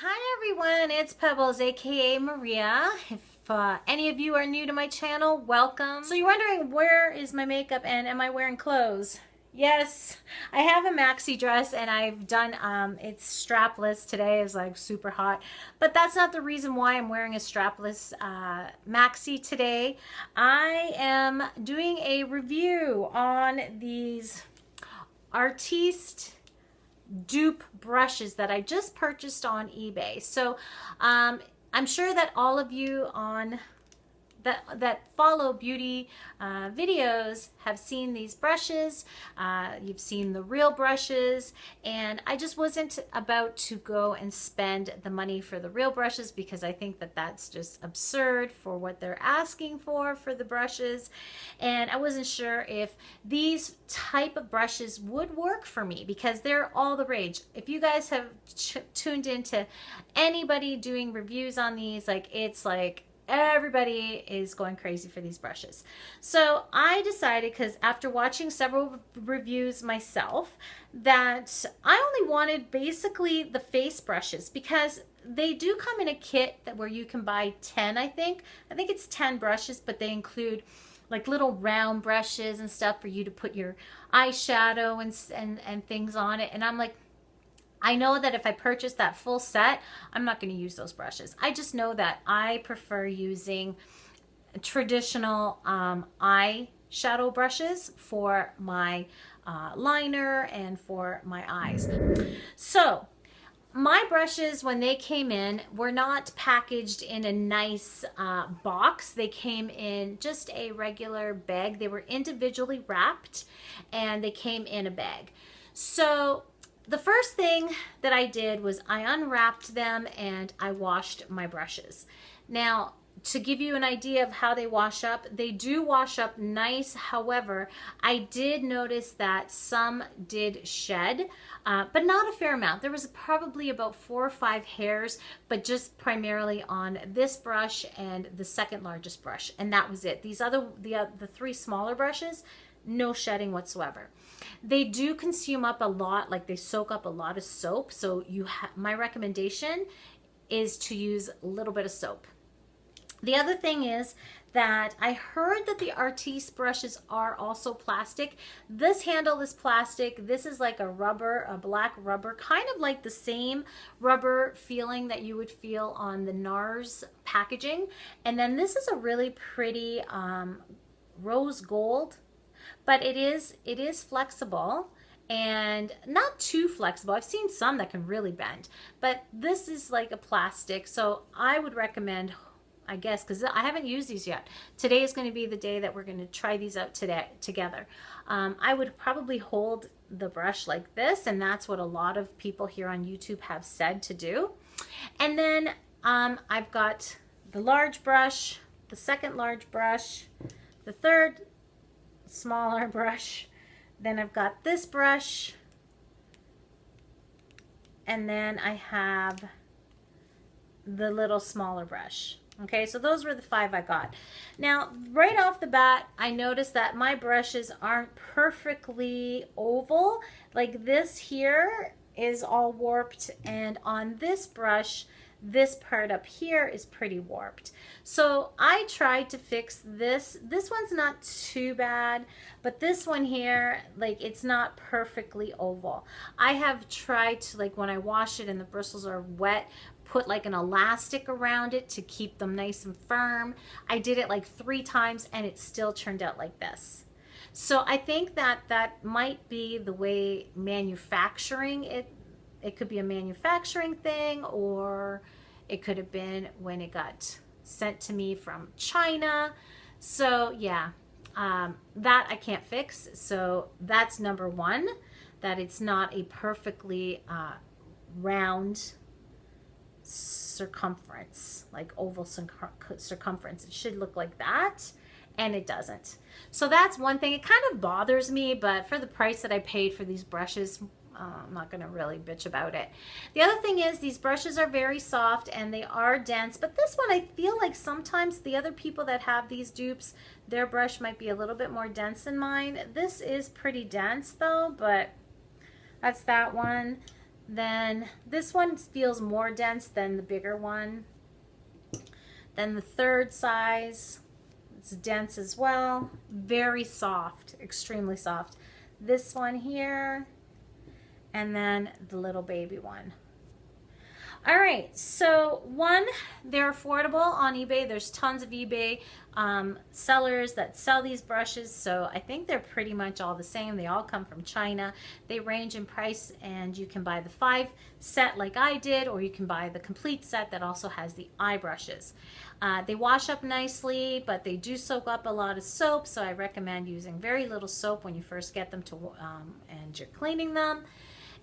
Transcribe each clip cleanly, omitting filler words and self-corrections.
Hi everyone, it's Pebbles aka Maria. If any of you are new to my channel, welcome. So you're wondering, where is my makeup and am I wearing clothes? Yes, I have a maxi dress and I've done it's strapless. Today is like super hot, but that's not the reason why I'm wearing a strapless maxi today. I am doing a review on these Artis dupe brushes that I just purchased on eBay. So I'm sure that all of you on that follow beauty videos have seen these brushes. You've seen the real brushes, and I just wasn't about to go and spend the money for the real brushes because I think that that's just absurd for what they're asking for the brushes, and I wasn't sure if these type of brushes would work for me because they're all the rage. If you guys have tuned into anybody doing reviews on these, like it's like everybody is going crazy for these brushes. So I decided, because after watching several reviews myself, that I only wanted basically the face brushes because they do come in a kit that where you can buy 10, I think it's 10 brushes, but they include like little round brushes and stuff for you to put your eyeshadow and things on it. And I'm like, I know that if I purchase that full set, I'm not going to use those brushes. I just know that I prefer using traditional eyeshadow brushes for my liner and for my eyes. So my brushes, when they came in, were not packaged in a nice box. They came in just a regular bag. They were individually wrapped and they came in a bag. So the first thing that I did was I unwrapped them and I washed my brushes. Now, to give you an idea of how they wash up, they do wash up nice. However, I did notice that some did shed, but not a fair amount. There was probably about 4 or 5 hairs, but just primarily on this brush and the second largest brush, and that was it. These other, the 3 smaller brushes, no shedding whatsoever. They do consume up a lot, like they soak up a lot of soap. So my recommendation is to use a little bit of soap. The other thing is that I heard that the Artis brushes are also plastic. This handle is plastic. This is like a rubber, a black rubber, kind of like the same rubber feeling that you would feel on the NARS packaging. And then this is a really pretty rose gold, but it is flexible and not too flexible. I've seen some that can really bend, but this is like a plastic. So I would recommend, I guess, because I haven't used these yet. Today is going to be the day that we're going to try these out together. I would probably hold the brush like this, and that's what a lot of people here on YouTube have said to do. And then I've got the large brush, the second large brush, the third smaller brush, then I've got this brush, and then I have the little smaller brush. Okay, so those were the 5 I got. Now, right off the bat, I noticed that my brushes aren't perfectly oval. Like this here is all warped, and on this brush, this part up here is pretty warped. So I tried to fix this. This one's not too bad, but this one here, like, it's not perfectly oval. I have tried to, like, when I wash it and the bristles are wet, put like an elastic around it to keep them nice and firm. I did it like 3 times and it still turned out like this. So I think that that might be the way manufacturing it could be a manufacturing thing, or it could have been when it got sent to me from China. So yeah, that I can't fix. So that's number 1, that it's not a perfectly round circumference, like oval circumference. It should look like that, and it doesn't. So that's one thing. It kind of bothers me, but for the price that I paid for these brushes, I'm not going to really bitch about it. The other thing is these brushes are very soft and they are dense, but this one, I feel like sometimes the other people that have these dupes, their brush might be a little bit more dense than mine. This is pretty dense though, but that's that one. Then this one feels more dense than the bigger one. Then the third size, it's dense as well. Very soft, extremely soft. This one here, and then the little baby one. All right, so one, they're affordable on eBay. There's tons of eBay sellers that sell these brushes, so I think they're pretty much all the same. They all come from China. They range in price, and you can buy the 5 set like I did, or you can buy the complete set that also has the eye brushes. They wash up nicely, but they do soak up a lot of soap, so I recommend using very little soap when you first get them to and you're cleaning them.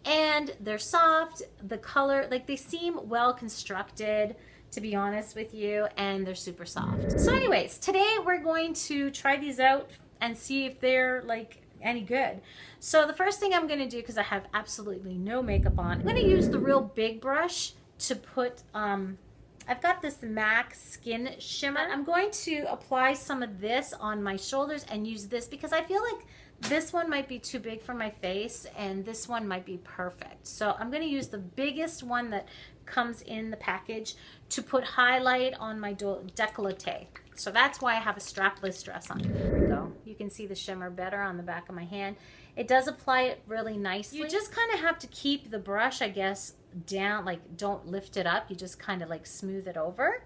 And they're soft, the color, like they seem well constructed, to be honest with you, and they're super soft. So anyways, today we're going to try these out and see if they're like any good. So the first thing I'm going to do, because I have absolutely no makeup on, I'm going to use the real big brush to put, I've got this MAC Skin Shimmer. I'm going to apply some of this on my shoulders and use this because I feel like this one might be too big for my face and this one might be perfect. So I'm going to use the biggest one that comes in the package to put highlight on my décolleté. So that's why I have a strapless dress on. There we go. You can see the shimmer better on the back of my hand. It does apply it really nicely. You just kind of have to keep the brush, I guess, down, like don't lift it up. You just kind of like smooth it over.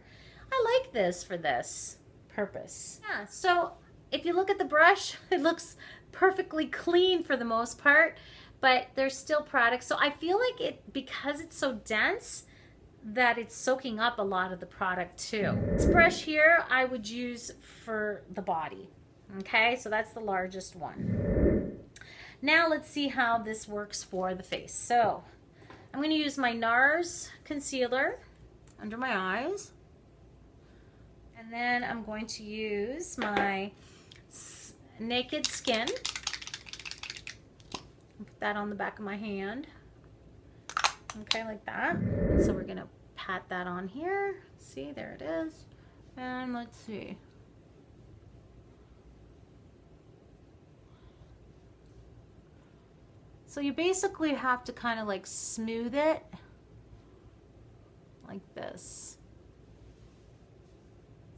I like this for this purpose. Yeah, so if you look at the brush, it looks perfectly clean for the most part, but there's still product. So I feel like it, because it's so dense, that it's soaking up a lot of the product too. This brush here I would use for the body. Okay, so that's the largest one. Now let's see how this works for the face. So I'm going to use my NARS concealer under my eyes, and then I'm going to use my Naked Skin. Put that on the back of my hand. Okay, like that. And so we're gonna pat that on here. See, there it is. And let's see. So you basically have to kind of like smooth it like this.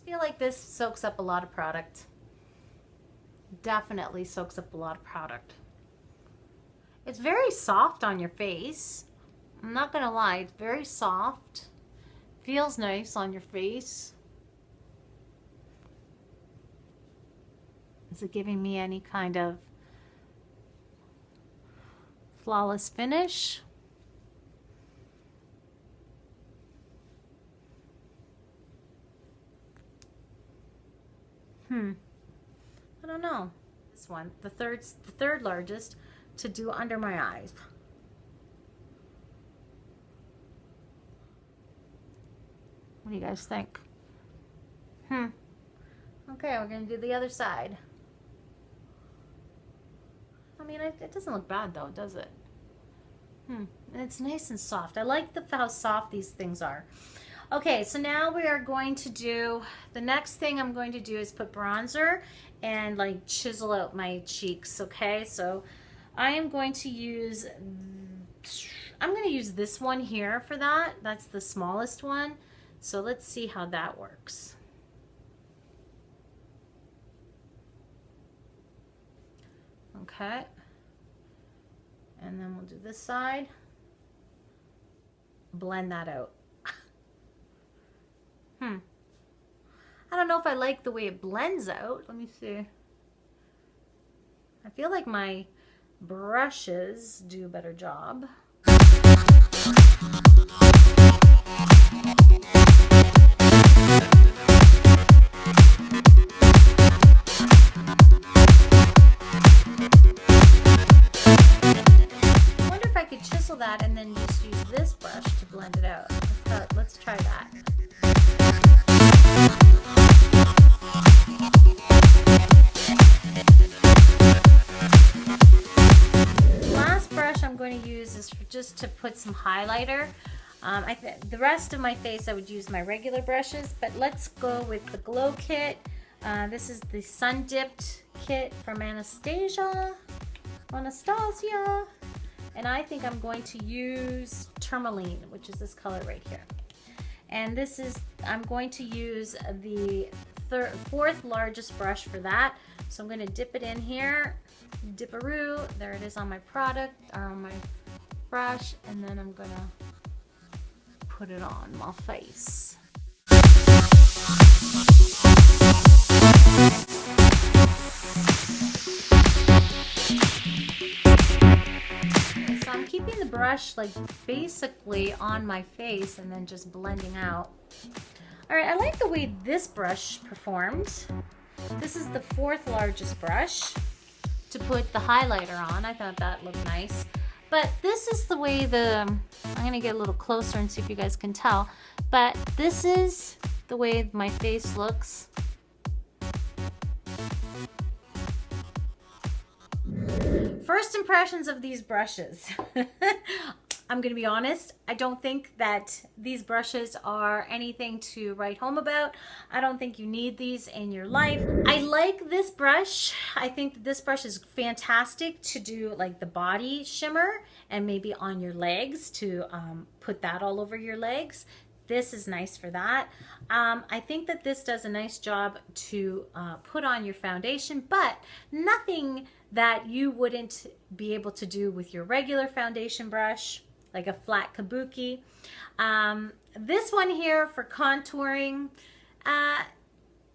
I feel like this soaks up a lot of product. Definitely soaks up a lot of product. It's very soft on your face. I'm not gonna lie, it's very soft. Feels nice on your face. Is it giving me any kind of flawless finish? I don't know. This one, the third largest, to do under my eyes. What do you guys think? Okay, we're gonna do the other side. I mean, it doesn't look bad though, does it? And it's nice and soft. I like how soft these things are. Okay, so now we are going to do, the next thing I'm going to do is put bronzer and like chisel out my cheeks, okay? So I am going to use, this one here for that. That's the smallest one. So let's see how that works. Okay. And then we'll do this side. Blend that out. I don't know if I like the way it blends out. Let me see. I feel like my brushes do a better job. I wonder if I could chisel that and then just use this brush to blend it out. Let's try that. Is just to put some highlighter. The rest of my face I would use my regular brushes, but let's go with the Glow Kit. This is the Sun Dipped kit from Anastasia. And I think I'm going to use tourmaline, which is this color right here. And this is, I'm going to use the fourth largest brush for that. So I'm going to dip it in here, dip-a-roo. There it is on my product, or on my brush, and then I'm going to put it on my face. So I'm keeping the brush like basically on my face and then just blending out. All right, I like the way this brush performed. This is the fourth largest brush to put the highlighter on. I thought that looked nice. But this is the way I'm gonna get a little closer and see if you guys can tell. But this is the way my face looks. First impressions of these brushes. I'm gonna be honest, I don't think that these brushes are anything to write home about. I don't think you need these in your life. I like this brush. I think that this brush is fantastic to do like the body shimmer and maybe on your legs to put that all over your legs. This is nice for that. I think that this does a nice job to put on your foundation, but nothing that you wouldn't be able to do with your regular foundation brush, like a flat kabuki. This one here for contouring,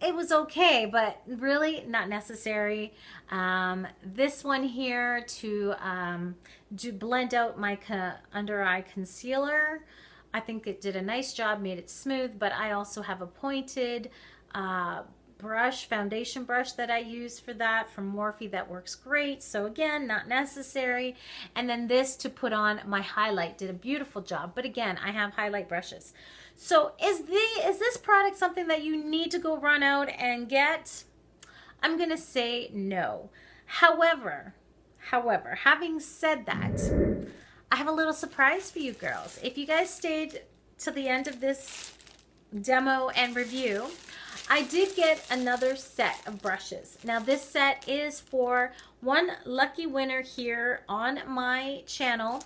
it was okay, but really not necessary. This one here to blend out my under eye concealer, I think it did a nice job, made it smooth, but I also have a pointed brush, foundation brush that I use for that from Morphe that works great. So again, not necessary. And then this to put on my highlight, did a beautiful job. But again, I have highlight brushes. So is this product something that you need to go run out and get? I'm gonna say no. However, having said that, I have a little surprise for you girls. If you guys stayed to the end of this demo and review, I did get another set of brushes. Now this set is for one lucky winner here on my channel,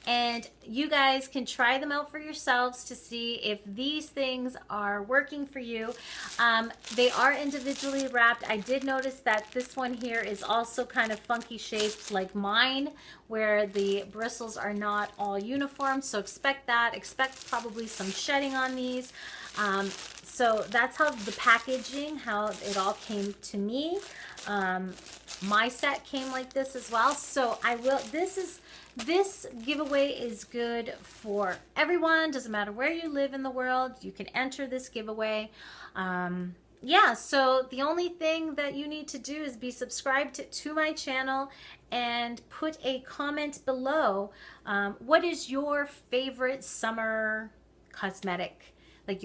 and you guys can try them out for yourselves to see if these things are working for you. They are individually wrapped. I did notice that this one here is also kind of funky shaped like mine, where the bristles are not all uniform, so expect that. Expect probably some shedding on these. So that's how the packaging, how it all came to me. My set came like this as well. So this giveaway is good for everyone. Doesn't matter where you live in the world, you can enter this giveaway. Yeah, so the only thing that you need to do is be subscribed to my channel and put a comment below. What is your favorite summer cosmetic? Like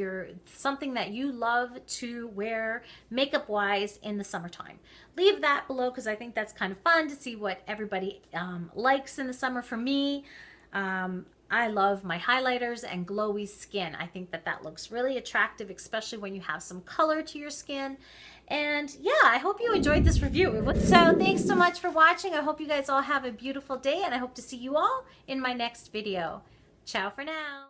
something that you love to wear makeup wise in the summertime. Leave that below because I think that's kind of fun to see what everybody likes in the summer. For me, I love my highlighters and glowy skin. I think that that looks really attractive, especially when you have some color to your skin. And yeah, I hope you enjoyed this review. So thanks so much for watching. I hope you guys all have a beautiful day, and I hope to see you all in my next video. Ciao for now.